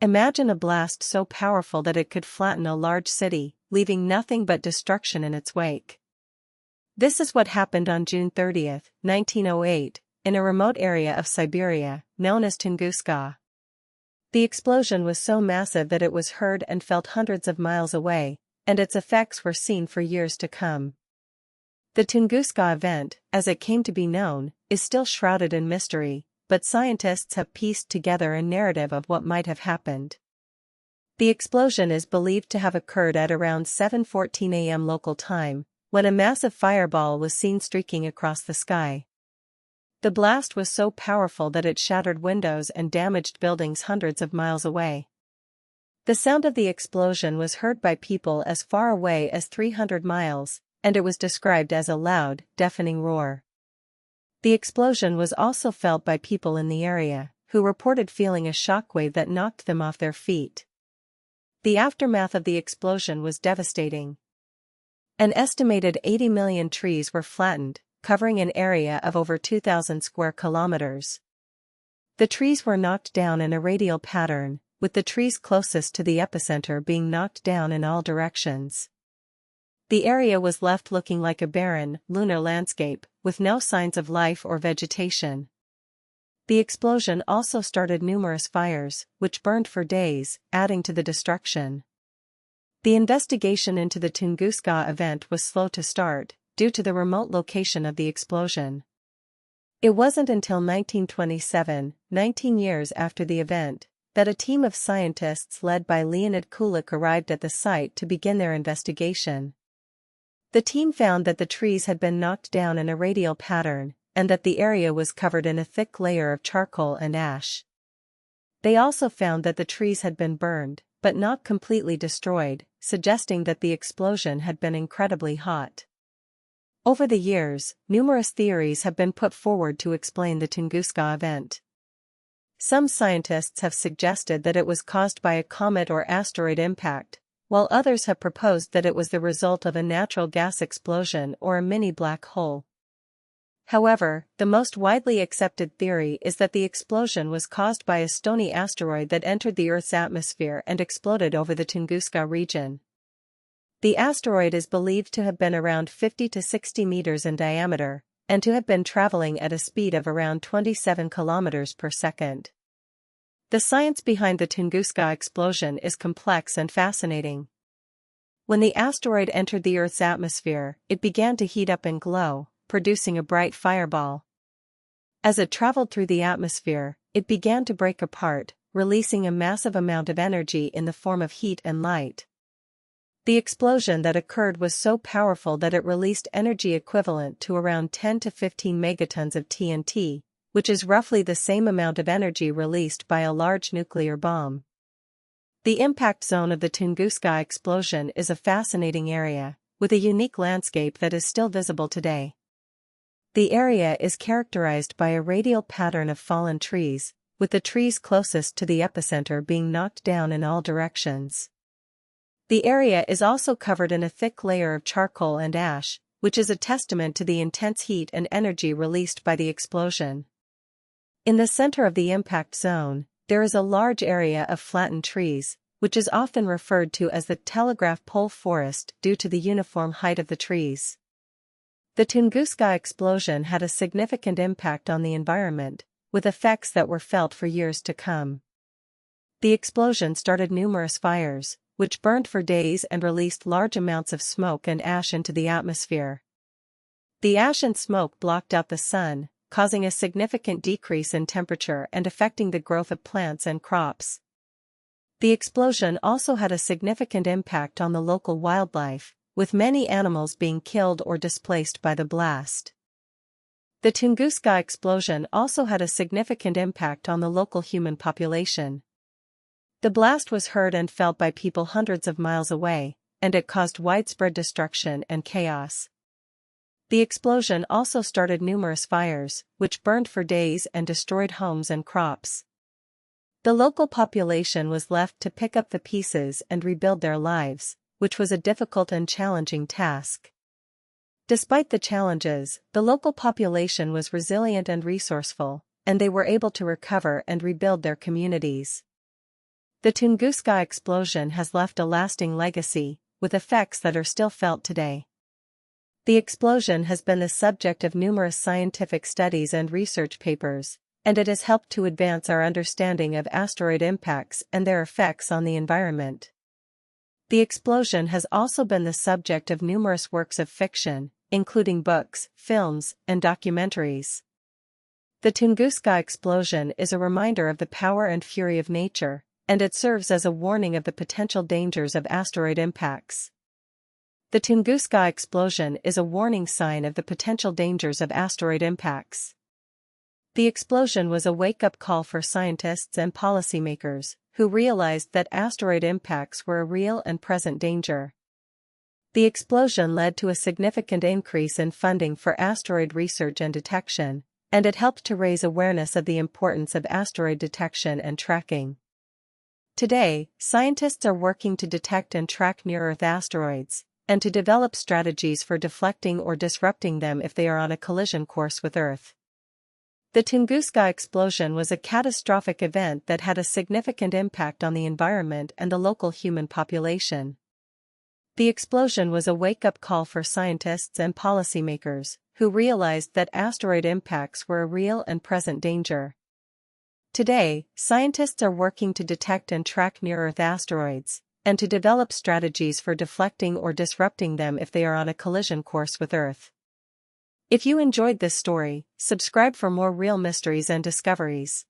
Imagine a blast so powerful that it could flatten a large city, leaving nothing but destruction in its wake. This is what happened on June 30, 1908, in a remote area of Siberia, known as Tunguska. The explosion was so massive that it was heard and felt hundreds of miles away, and its effects were seen for years to come. The Tunguska event, as it came to be known, is still shrouded in mystery, but scientists have pieced together a narrative of what might have happened. The explosion is believed to have occurred at around 7:14 a.m. local time, when a massive fireball was seen streaking across the sky. The blast was so powerful that it shattered windows and damaged buildings hundreds of miles away. The sound of the explosion was heard by people as far away as 300 miles, and it was described as a loud, deafening roar. The explosion was also felt by people in the area, who reported feeling a shockwave that knocked them off their feet. The aftermath of the explosion was devastating. An estimated 80 million trees were flattened, covering an area of over 2,000 square kilometers. The trees were knocked down in a radial pattern, with the trees closest to the epicenter being knocked down in all directions. The area was left looking like a barren, lunar landscape, with no signs of life or vegetation. The explosion also started numerous fires, which burned for days, adding to the destruction. The investigation into the Tunguska event was slow to start, due to the remote location of the explosion. It wasn't until 1927, 19 years after the event, that a team of scientists led by Leonid Kulik arrived at the site to begin their investigation. The team found that the trees had been knocked down in a radial pattern, and that the area was covered in a thick layer of charcoal and ash. They also found that the trees had been burned, but not completely destroyed, suggesting that the explosion had been incredibly hot. Over the years, numerous theories have been put forward to explain the Tunguska event. Some scientists have suggested that it was caused by a comet or asteroid impact, while others have proposed that it was the result of a natural gas explosion or a mini black hole. However, the most widely accepted theory is that the explosion was caused by a stony asteroid that entered the Earth's atmosphere and exploded over the Tunguska region. The asteroid is believed to have been around 50 to 60 meters in diameter, and to have been traveling at a speed of around 27 kilometers per second. The science behind the Tunguska explosion is complex and fascinating. When the asteroid entered the Earth's atmosphere, it began to heat up and glow, producing a bright fireball. As it traveled through the atmosphere, it began to break apart, releasing a massive amount of energy in the form of heat and light. The explosion that occurred was so powerful that it released energy equivalent to around 10 to 15 megatons of TNT, which is roughly the same amount of energy released by a large nuclear bomb. The impact zone of the Tunguska explosion is a fascinating area, with a unique landscape that is still visible today. The area is characterized by a radial pattern of fallen trees, with the trees closest to the epicenter being knocked down in all directions. The area is also covered in a thick layer of charcoal and ash, which is a testament to the intense heat and energy released by the explosion. In the center of the impact zone, there is a large area of flattened trees, which is often referred to as the telegraph pole forest due to the uniform height of the trees. The Tunguska explosion had a significant impact on the environment, with effects that were felt for years to come. The explosion started numerous fires, which burned for days and released large amounts of smoke and ash into the atmosphere. The ash and smoke blocked out the sun, causing a significant decrease in temperature and affecting the growth of plants and crops. The explosion also had a significant impact on the local wildlife, with many animals being killed or displaced by the blast. The Tunguska explosion also had a significant impact on the local human population. The blast was heard and felt by people hundreds of miles away, and it caused widespread destruction and chaos. The explosion also started numerous fires, which burned for days and destroyed homes and crops. The local population was left to pick up the pieces and rebuild their lives, which was a difficult and challenging task. Despite the challenges, the local population was resilient and resourceful, and they were able to recover and rebuild their communities. The Tunguska explosion has left a lasting legacy, with effects that are still felt today. The explosion has been the subject of numerous scientific studies and research papers, and it has helped to advance our understanding of asteroid impacts and their effects on the environment. The explosion has also been the subject of numerous works of fiction, including books, films, and documentaries. The Tunguska explosion is a reminder of the power and fury of nature, and it serves as a warning of the potential dangers of asteroid impacts. The Tunguska explosion is a warning sign of the potential dangers of asteroid impacts. The explosion was a wake-up call for scientists and policymakers, who realized that asteroid impacts were a real and present danger. The explosion led to a significant increase in funding for asteroid research and detection, and it helped to raise awareness of the importance of asteroid detection and tracking. Today, scientists are working to detect and track near-Earth asteroids, and to develop strategies for deflecting or disrupting them if they are on a collision course with Earth. The Tunguska explosion was a catastrophic event that had a significant impact on the environment and the local human population. The explosion was a wake-up call for scientists and policymakers, who realized that asteroid impacts were a real and present danger. Today, scientists are working to detect and track near-Earth asteroids, and to develop strategies for deflecting or disrupting them if they are on a collision course with Earth. If you enjoyed this story, subscribe for more real mysteries and discoveries.